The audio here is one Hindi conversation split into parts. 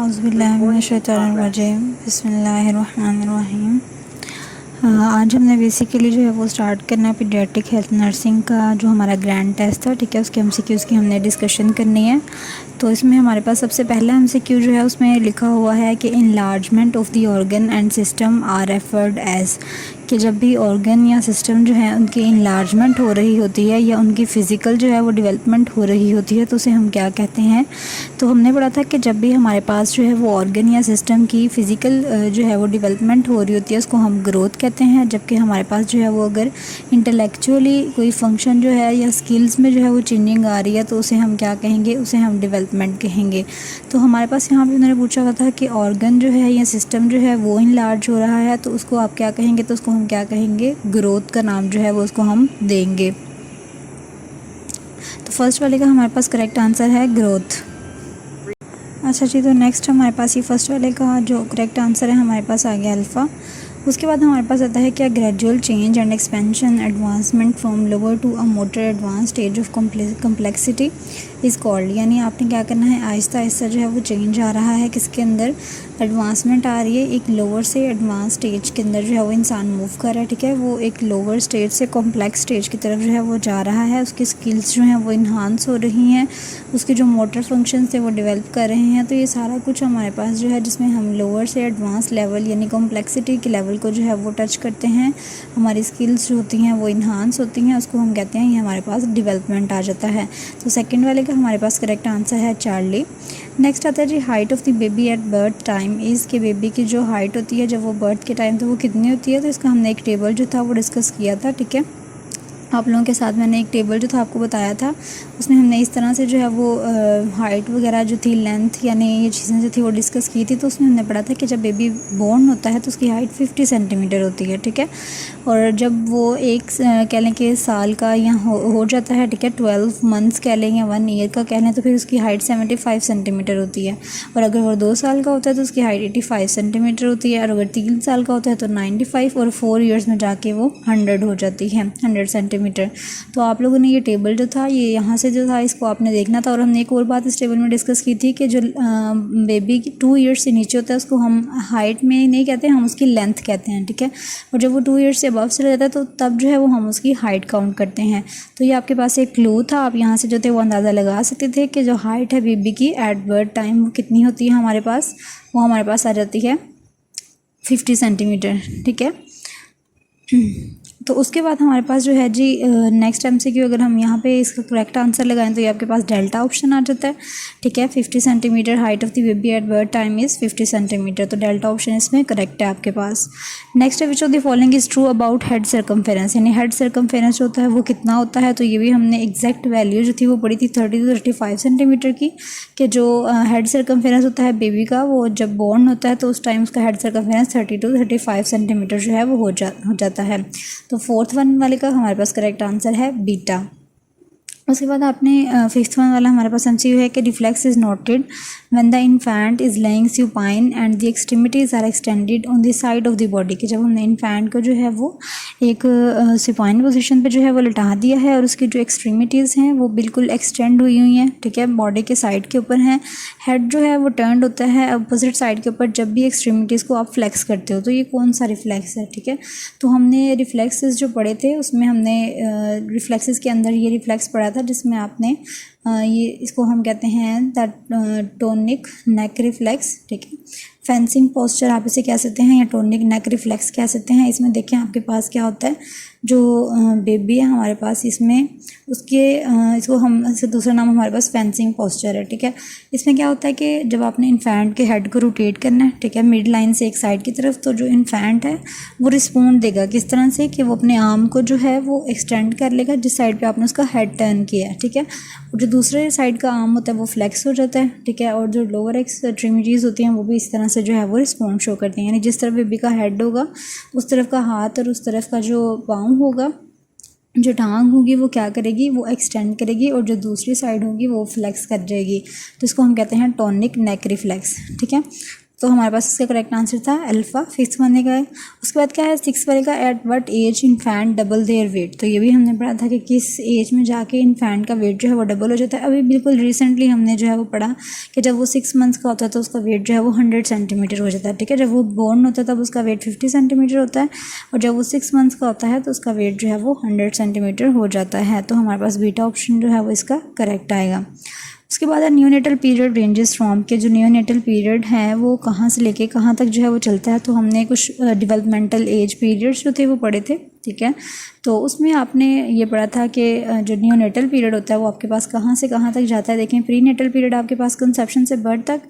औज़ुबिल्लाहिमिनश्शैतानिर्रजीम बिस्मिल्लाहिर्रहमानिर्रहीम। आज हमने बेसिकली जो है वो स्टार्ट करना है पीडियाट्रिक हेल्थ नर्सिंग का जो हमारा ग्रैंड टेस्ट था, ठीक है। उसके एमसीक्यूज़ की हमने डिस्कशन करनी है। तो इसमें हमारे पास सबसे पहला एमसीक्यू जो है उसमें लिखा हुआ है कि enlargement of the organ and system are referred as, कि जब भी ऑर्गन या सिस्टम जो है उनकी इनलार्जमेंट हो रही होती है या उनकी फ़िज़िकल जो है वो डेवलपमेंट हो रही होती है तो उसे हम क्या कहते हैं। तो हमने पढ़ा था कि जब भी हमारे पास जो है वो ऑर्गन या सिस्टम की फ़िज़िकल जो है वो डेवलपमेंट हो रही होती है उसको हम ग्रोथ कहते हैं, जबकि हमारे पास जो है वो अगर इंटेलेक्चुअली कोई फंक्शन जो है या स्किल्स में जो है वो चेंजिंग आ रही है तो उसे हम क्या कहेंगे, उसे हम डेवलपमेंट कहेंगे। तो हमारे पास यहाँ पे उन्होंने पूछा हुआ था कि ऑर्गन जो है या सिस्टम जो है वो इनलार्ज हो रहा है तो उसको आप क्या कहेंगे, तो उसको हम क्या कहेंगे, ग्रोथ का नाम जो है वो उसको हम देंगे। तो फर्स्ट वाले का हमारे पास करेक्ट आंसर है ग्रोथ। अच्छा जी, तो नेक्स्ट हमारे पास ये फर्स्ट वाले का जो करेक्ट आंसर है हमारे पास आ गया अल्फ़ा। उसके बाद हमारे पास आता है क्या, gradual change and expansion advancement from lower to a motor advance stage of complexity is called, यानी आपने क्या करना है, आहिस्ता आहिस्ता जो है वो चेंज आ रहा है, किसके अंदर, एडवांसमेंट आ रही है, एक लोअर से एडवांस स्टेज के अंदर जो है वो इंसान मूव कर रहा है, ठीक है। वो एक लोअर स्टेज से कॉम्प्लेक्स स्टेज की तरफ जो है वो जा रहा है, उसकी स्किल्स जो हैं वो इन्हांस हो रही हैं, उसके जो मोटर फंक्शंस थे वो डेवलप कर रहे हैं। तो ये सारा कुछ हमारे पास जो है जिसमें हम लोअर से एडवांस लेवल यानी कॉम्प्लेक्सिटी के लेवल को जो है वो टच करते हैं, हमारी स्किल्स जो होती हैं वो इन्हांस होती हैं, उसको हम कहते हैं ये हमारे पास डेवलपमेंट आ जाता है। तो सेकंड वाले का हमारे पास करेक्ट आंसर है चार्ली। नेक्स्ट आता है जी, height of the baby at birth time is, के बेबी की जो हाइट होती है जब वो बर्थ के टाइम तो वो कितनी होती है। तो इसका हमने एक टेबल जो था वो डिस्कस किया था, ठीक है। आप लोगों के साथ मैंने एक टेबल जो था आपको बताया था, उसमें हमने इस तरह से जो है वो हाइट वगैरह जो थी, लेंथ यानी ये चीज़ें जो थी वो डिस्कस की थी। तो उसमें हमने पढ़ा था कि जब बेबी बोर्न होता है तो उसकी हाइट 50 सेंटीमीटर होती है, ठीक है। और जब वो एक कह लें कि साल का या हो जाता है, ठीक है, 12 मंथ्स कह लें या 1 ईयर का कह लें, तो फिर उसकी हाइट 75 सेंटीमीटर होती है। और अगर वो 2 साल का होता है तो उसकी हाइट 85 सेंटीमीटर होती है। और अगर 3 साल का होता है तो 95, और 4 ईयर्स में जाके वो 100 हो जाती है, 100 सेंटीमीटर। तो आप लोगों ने ये टेबल जो था ये यहाँ से जो था इसको आपने देखना था। और हमने एक और बात इस टेबल में डिस्कस की थी कि जो बेबी 2 ईयर्स से नीचे होता है उसको हम हाइट में नहीं कहते, हम उसकी लेंथ कहते हैं, ठीक है। और जब वो 2 ईयर्स से अबव चला जाता है तो तब जो है वो हम उसकी हाइट काउंट करते हैं। तो ये आपके पास एक क्लू था, आप यहाँ से जो थे वो अंदाज़ा लगा सकते थे कि जो हाइट है बेबी की एट बर्थ टाइम वो कितनी होती है हमारे पास, वो हमारे पास आ जाती है 50 सेंटीमीटर, ठीक है। तो उसके बाद हमारे पास जो है जी नेक्स्ट एमसीक्यू, अगर हम यहाँ पे इसका करेक्ट आंसर लगाएं तो ये आपके पास डेल्टा ऑप्शन आ जाता है, ठीक है। 50 centimetre height of the baby at birth time is 50 centimetre, तो डेल्टा ऑप्शन इसमें करेक्ट है आपके पास। नेक्स्ट है, which of the following is true about head circumference, यानी हेड सर्कमफेरेंस जो होता है वो कितना होता है। तो ये भी हमने एग्जैक्ट वैल्यू जो थी वो पढ़ी थी 30 to 35 सेंटीमीटर की, कि जो हेड सर्कमफेरेंस होता है बेबी का वो जब बॉर्न होता है तो उस टाइम उसका हेड सर्कमफेरेंस 30 to 35 सेंटीमीटर जो है वो हो जाता है। तो फोर्थ वन वाले का हमारे पास करेक्ट आंसर है बीटा। उसके बाद आपने फिफ्थ वन वाला हमारे पास एमसीक्यू है कि reflex is noted when the infant is lying supine and the extremities are extended on the side of the body, कि जब हमने इन्फेंट को जो है वो एक सुपाइन पोजीशन पे जो है वो लिटा दिया है और उसकी जो एक्सट्रीमिटीज़ हैं वो बिल्कुल एक्सटेंड हुई हैं, ठीक है, बॉडी के साइड के ऊपर हैं। हेड जो है वो टर्न्ड होता है अपोजिट साइड के ऊपर जब भी एक्सट्रीमिटीज़ को आप फ्लेक्स करते हो। तो ये कौन सा रिफ्लेक्स है, ठीक है। तो हमने रिफ्लेक्सेस जो पढ़े थे उसमें हमने रिफ्लेक्सेस के अंदर ये रिफ्लेक्स पढ़ा था जिसमें आपने ये इसको हम कहते हैं द टोनिक नेक रिफ्लेक्स, ठीक है। फेंसिंग पोस्चर आप इसे कह सकते हैं या टोनिक नेक रिफ्लेक्स कह सकते हैं। इसमें देखें आपके पास क्या होता है, जो बेबी है हमारे पास इसमें उसके इसको हम इससे दूसरा नाम हमारे पास फेंसिंग पोस्चर है, ठीक है। इसमें क्या होता है कि जब आपने इन्फेंट के हेड को रोटेट करना है, ठीक है, मिड लाइन से एक साइड की तरफ, तो जो इन्फेंट है वो रिस्पॉन्ड देगा किस तरह से कि वो अपने आर्म को जो है वो एक्सटेंड कर लेगा जिस साइड पे आपने उसका हेड टर्न किया है, ठीक है। और जो दूसरे साइड का आर्म होता है वो फ्लेक्स हो जाता है, ठीक है। और जो लोअर एक्सट्रीमिटीज़ होती हैं वो भी इस तरह से जो है वो रिस्पॉन्ड शो करती हैं, यानी जिस तरफ बेबी का हेड होगा उस तरफ का हाथ और उस तरफ का जो पाँव होगा, जो टांग होगी वो क्या करेगी, वो एक्सटेंड करेगी, और जो दूसरी साइड होगी वो फ्लेक्स कर जाएगी। तो इसको हम कहते हैं टोनिक नेक रिफ्लेक्स, ठीक है। तो हमारे पास इसका करेक्ट आंसर था अल्फ़ा। 5th बनने का है। उसके बाद क्या है 6 वाले का, at what age infant double their weight. तो ये भी हमने पढ़ा था कि किस एज में जाके इन्फेंट का वेट जो है वो डबल हो जाता है। अभी बिल्कुल रिसेंटली हमने जो है वो पढ़ा कि जब वो 6 मंथ्स का होता है तो उसका वेट जो है वो 100 सेंटीमीटर हो जाता है, ठीक है। जब वो बोर्न होता है तब उसका वेट 50 सेंटीमीटर होता है, और जब वो 6 मंथ्स का होता है तो उसका वेट जो है वो 100 सेंटीमीटर हो जाता है। तो हमारे पास बीटा ऑप्शन जो है वो इसका करेक्ट आएगा। उसके बाद है न्यूनेटल पीरियड रेंजेस फ्रॉम, के जो न्यूनेटल पीरियड है वो कहाँ से लेके कहाँ तक जो है वो चलता है। तो हमने कुछ डेवलपमेंटल एज पीरियड्स जो थे वो पढ़े थे, ठीक है। तो उसमें आपने ये पढ़ा था कि जो न्यूनेटल पीरियड होता है वो आपके पास कहाँ से कहाँ तक जाता है। देखें, प्री नेटल पीरियड आपके पास कंसेप्शन से बर्थ तक,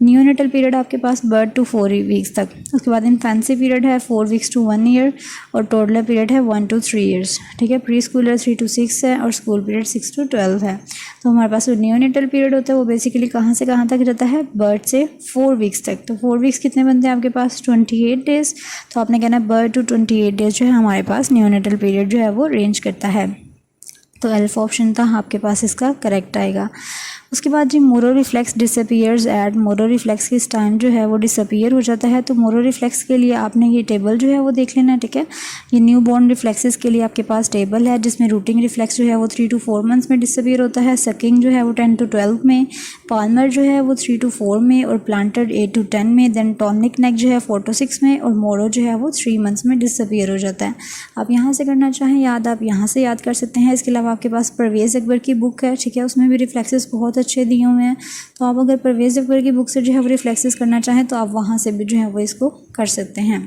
न्यूनेटल पीरियड आपके पास बर्थ टू 4 वीक्स तक। उसके बाद इन्फेंसी पीरियड है 4 वीक्स टू 1 ईयर, और टोडलर पीरियड है 1 to 3 ईयर्स, ठीक है। प्री स्कूलर 3 to 6 है, और स्कूल पीरियड 6 to 12 है। तो हमारे पास जो न्यूनेटल पीरियड होता है वो बेसिकली कहाँ से कहाँ तक जाता है, बर्थ से 4 वीक्स तक। तो 4 वीक्स कितने बनते हैं आपके पास, 28 डेज। तो आपने कहना है बर्थ टू 28 डेज जो है हमारे पास न्यूनेटल पीरियड जो है वो रेंज करता है। तो अल्फा ऑप्शन था आपके पास इसका करेक्ट आएगा। उसके बाद जी Moro reflex disappears at, Moro reflex किस टाइम जो है वो डिसअपीयर हो जाता है। तो मोरो रिफ्लेक्स के लिए आपने ये टेबल जो है वो देख लेना है, ठीक है। ये न्यू बॉर्न रिफ्लेक्सेस के लिए आपके पास टेबल है, जिसमें रूटिंग रिफ्लेक्स जो है वो 3 to 4 मंथ्स में डिसअपीयर होता है, सकिंग जो है वो 10 to 12 में, पाल्मर जो है वो 3 to 4 में, और प्लांटर 8 to 10 में, देन टॉनिक नेक जो है 4 to 6 में, और मोरो जो है वो 3 मंथ्स में डिसअपीयर हो जाता है। आप यहाँ से करना चाहें याद, आप यहाँ से याद कर सकते हैं। इसके अलावा आपके पास परवेज़ अकबर की बुक है, ठीक है, उसमें भी रिफ्लेक्सेस बहुत अच्छे दिए हुए हैं। तो आप अगर परवेज़ अकबर की बुक से जो है वो रिफ्लेक्सेस करना चाहें तो आप वहाँ से भी जो है वो इसको कर सकते हैं।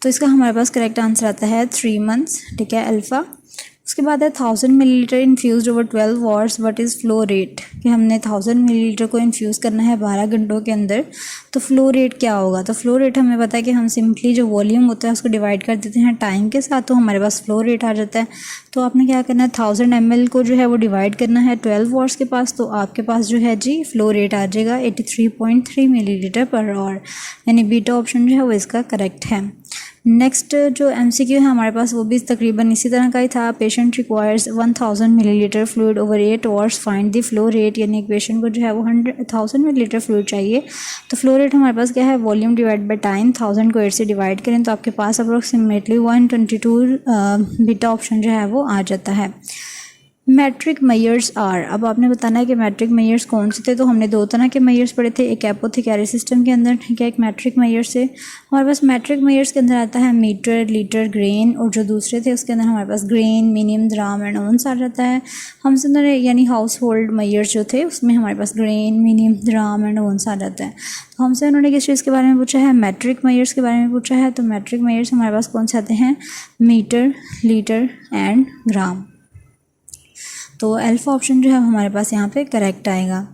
तो इसका हमारे पास करेक्ट आंसर आता है 3 मंथ्स, ठीक है, अल्फ़ा। उसके बाद है 1000 millilitre infuse over 12 hours, what is flow rate, कि हमने 1000 मिलीलीटर को इन्फ्यूज़ करना है 12 घंटों के अंदर। तो फ्लो रेट क्या होगा, तो फ्लो रेट हमें पता है कि हम सिंपली जो वॉल्यूम होता है उसको डिवाइड कर देते हैं टाइम के साथ, तो हमारे पास फ्लो रेट आ जाता है। तो आपने क्या करना है, 1000 ml को जो है वो डिवाइड करना है 12 आवर्स के पास, तो आपके पास जो है जी फ्लो रेट आ जाएगा 83.3 मिलीलीटर पर आवर, यानी बीटा ऑप्शन जो है वो इसका करेक्ट है। नेक्स्ट जो MCQ है हमारे पास वो भी तकरीबन इसी तरह का ही था। Patient requires 1000 millilitre fluid over 8 hours, find the flow rate, यानी एक पेशेंट को जो है वो 1000 मिलीलीटर फ्लूइड चाहिए। तो फ्लो रेट हमारे पास क्या है, वॉल्यूम डिवाइड बाय टाइम, 1000 को 8 से डिवाइड करें तो आपके पास अप्रोक्सीमेटली 122 बीटा ऑप्शन जो है वो आ जाता है। मैट्रिक मेयर्स आर, अब आपने बताना है कि मैट्रिक मेयर्स कौन से थे। तो हमने 2 तरह के मेयर्स पढ़े थे, एक एपोथेकेरी सिस्टम के अंदर, ठीक है, एक मैट्रिक मेयर्स से। हमारे पास मैट्रिक मेयर्स के अंदर आता है मीटर, लीटर, ग्रेन, और जो दूसरे थे उसके अंदर हमारे पास ग्रेन, मिनिम, ग्राम एंड ओंस आ जाता है। हमसे अंदर यानी हाउस होल्ड मेयर्स जो थे उसमें हमारे पास ग्रेन, मिनिम, ग्राम एंड ओंस आ जाता है। तो हमसे उन्होंने किस चीज़ के बारे में पूछा है, मैट्रिक मेयर्स के बारे में पूछा है। तो मैट्रिक मेयर्स हमारे पास कौन से आते हैं, मीटर, लीटर एंड ग्राम। तो अल्फ़ा ऑप्शन जो है हमारे पास यहाँ पे करेक्ट आएगा।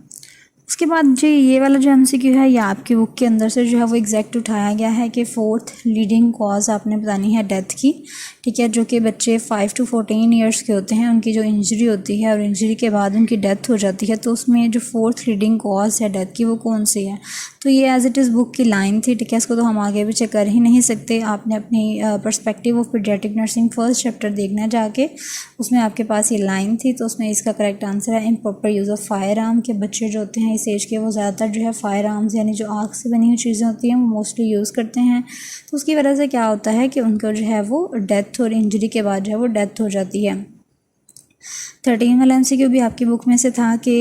उसके बाद जी ये वाला जो MCQ है ये आपकी बुक के अंदर से जो है वो एग्जैक्ट उठाया गया है कि 4th लीडिंग कॉज आपने बतानी है डेथ की, ठीक है। जो कि बच्चे 5 to 14 ईयर्स के होते हैं, उनकी जो इंजरी होती है और इंजरी के बाद उनकी डेथ हो जाती है, तो उसमें जो 4th लीडिंग कॉज है डेथ की वो कौन सी है। तो ये एज इट इज़ बुक की लाइन थी, ठीक है, इसको तो हम आगे पीछे कर ही नहीं सकते। आपने अपनी perspective of paediatric nursing first chapter देखना जाके, उसमें आपके पास ये लाइन थी। तो उसमें इसका करेक्ट आंसर है improper use of fire arm, के बच्चे जो होते हैं इस एज के वो ज़्यादातर जो है फायर आर्म्स यानी जो आग से बनी हुई चीज़ें होती हैं वो मोस्टली यूज़ करते हैं। तो उसकी वजह से क्या होता है कि उनको जो है वो डेथ और इंजरी के बाद जो है वो डेथ हो जाती है। 13 वाला MCQ भी आपकी बुक में से था कि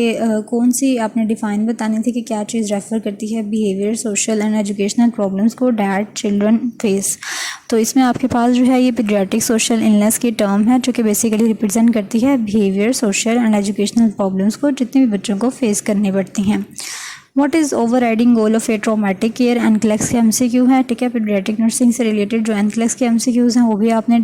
कौन सी आपने डिफ़ाइन बतानी थी कि क्या चीज़ रेफ़र करती है behaviour, social and educational problems को डैट चिल्ड्रन फेस। तो इसमें आपके पास जो है ये पीडियाट्रिक सोशल इलनेस की टर्म है जो कि बेसिकली रिप्रेजेंट करती है behaviour, social and educational problems को जितने भी बच्चों को फेस करनी पड़ती हैं। What is over riding goal of A traumatic care, NCLEX के MCQ है, ठीक है। पीडियाट्रिक नर्सिंग से रिलेटेड जो एनक्लेक्स के MCQs हैं वो भी आपने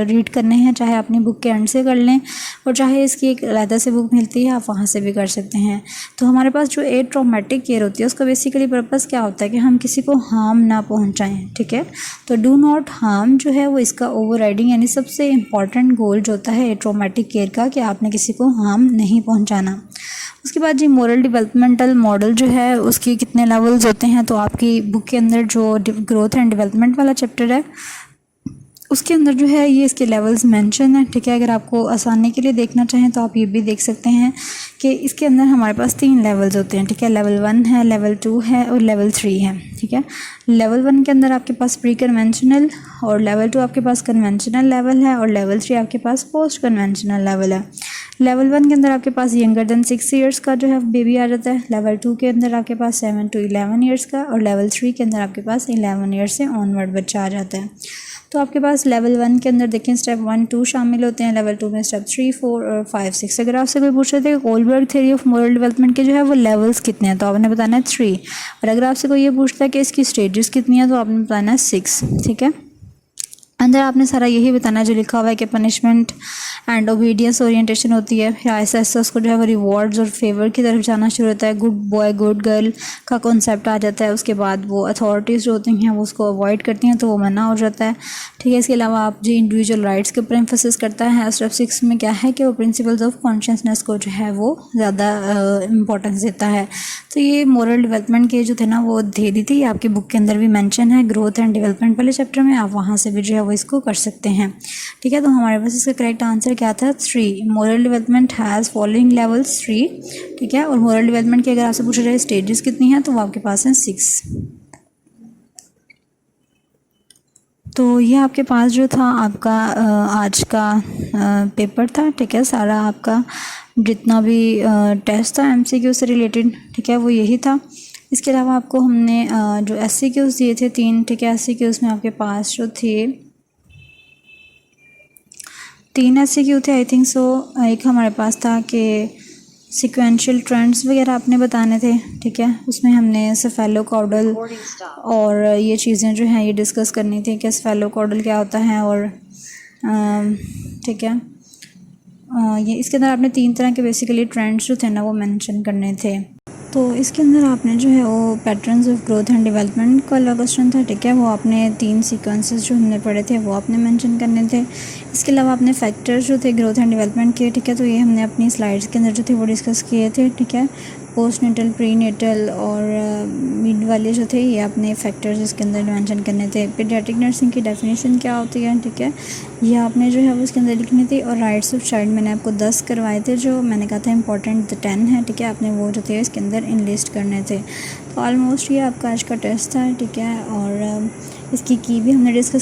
रीड करने हैं, चाहे अपनी बुक के एंड से कर लें और चाहे इसकी एक अलग से बुक मिलती है आप वहाँ से भी कर सकते हैं। तो हमारे पास जो ए ट्रॉमेटिक केयर होती है उसका बेसिकली पर्पज़ क्या होता है कि हम किसी को हार्म ना पहुँचाएँ, ठीक है। तो डू नॉट हार्म जो है वो इसका ओवर राइडिंग यानी सबसे इम्पॉर्टेंट गोल जो होता है ए ट्रॉमेटिक केयर का, कि आपने किसी को हार्म नहीं पहुँचाना। उसके बाद जी मोरल डेवलपमेंटल मॉडल जो है उसके कितने लेवल्स होते हैं। तो आपकी बुक के अंदर जो ग्रोथ एंड डेवलपमेंट वाला चैप्टर है उसके अंदर जो है ये इसके लेवल्स मेंशन हैं, ठीक है। अगर आपको आसानी के लिए देखना चाहें तो आप ये भी देख सकते हैं कि इसके अंदर हमारे पास 3 लेवल्स होते हैं, ठीक है। लेवल 1 है, लेवल 2 है और लेवल 3 है, ठीक है। लेवल 1 के अंदर आपके पास प्री कन्वेंशनल, और लेवल 2 आपके पास कन्वेंशनल लेवल है, और लेवल 3 आपके पास पोस्ट कन्वेंशनल लेवल है। लेवल 1 के अंदर आपके पास यंगर देन 6 ईयर्स का जो है बेबी आ जाता है। लेवल 2 के अंदर आपके पास 7 to 11 ईयर्स का, और लेवल 3 के अंदर आपके पास 11 ईयर्स से ऑनवर्ड बच्चा आ जाता है। तो आपके पास लेवल 1 के अंदर देखें स्टेप 1, 2 शामिल होते हैं। लेवल 2 में स्टेप 3, 4 और 5, 6। अगर आपसे कोई पूछ रहे थे कि Kohlberg theory of moral development के जो है वो लेवल्स कितने हैं, तो आपने बताना है 3। और अगर आपसे कोई ये पूछता है कि इसकी स्टेजेस कितनी है, तो आपने बताना है 6, ठीक है। अंदर आपने सारा यही बताना है जो लिखा हुआ है कि पनिशमेंट एंड ओबीडियंस ओरिएंटेशन होती है। फिर ऐसा ऐसा उसको जो है वो रिवॉर्ड्स और फेवर की तरफ जाना शुरू होता है। गुड बॉय गुड गर्ल का कॉन्सेप्ट आ जाता है। उसके बाद वो अथॉरिटीज़ जो होती हैं वो उसको अवॉइड करती हैं, तो वो मना हो जाता है, ठीक है। इसके अलावा आप जो इंडिविजुअल राइट्स के ऊपर एम्फोसिस करता है। स्टेप 6 में क्या है कि वो प्रिंसिपल्स ऑफ कॉन्शियसनेस को जो है वो ज़्यादा इम्पोर्टेंस देता है। तो ये मोरल डेवलपमेंट के जो थे ना वो थ्योरी थी, आपकी बुक के अंदर भी मेंशन है ग्रोथ एंड डेवलपमेंट वाले चैप्टर में, आप वहाँ से भी जो है वो इसको कर सकते हैं, ठीक है। तो हमारे पास इसका करेक्ट आंसर क्या था? 3। Moral development has following levels 3, ठीक है। और मोरल डेवलपमेंट के अगर आपसे पूछा जाए स्टेजेस कितनी हैं, तो वो आपके पास हैं 6। तो ये आपके पास जो था आपका आज का पेपर था, ठीक है। सारा आपका जितना भी टेस्ट था MCQ से रिलेटेड, ठीक है, वो यही था। इसके अलावा आपको हमने जो SCQs दिए थे 3, ठीक है। SCQs में आपके पास जो थे 3 SCQ थे आई थिंक सो। एक हमारे पास था कि सिक्वेंशियल ट्रेंड्स वगैरह आपने बताने थे, ठीक है। उसमें हमने सेफेलोकॉर्डल और ये चीज़ें जो हैं ये डिस्कस करनी थी कि सेफेलोकॉर्डल क्या होता है, और ठीक है। ये इसके अंदर आपने 3 तरह के बेसिकली ट्रेंड्स जो थे ना वो मेंशन करने थे। तो इसके अंदर आपने जो है वो patterns of growth and development का अलग क्वेश्चन था, ठीक है। वो आपने 3 सीक्वेंसेस जो हमने पढ़े थे वो आपने मेंशन करने थे। इसके अलावा आपने फैक्टर्स जो थे ग्रोथ एंड डेवलपमेंट के, ठीक है, तो ये हमने अपनी स्लाइड्स के अंदर जो थे वो डिस्कस किए थे, ठीक है। पोस्ट नेटल, प्री नेटल और मिड वाले जो थे ये आपने फैक्टर्स इसके अंदर मेंशन करने थे। पीडियाट्रिक नर्सिंग की डेफिनेशन क्या होती है, ठीक है, ये आपने जो है वो उसके अंदर लिखनी थी। और राइट्स ऑफ चाइल्ड मैंने आपको 10 करवाए थे, जो मैंने कहा था इंपॉर्टेंट 10 है, ठीक है। आपने वो जो थे इसके अंदर इनलिस्ट करने थे। तो ऑलमोस्ट ये आपका आज का टेस्ट था, ठीक है। और इसकी की भी हमने डिस्कस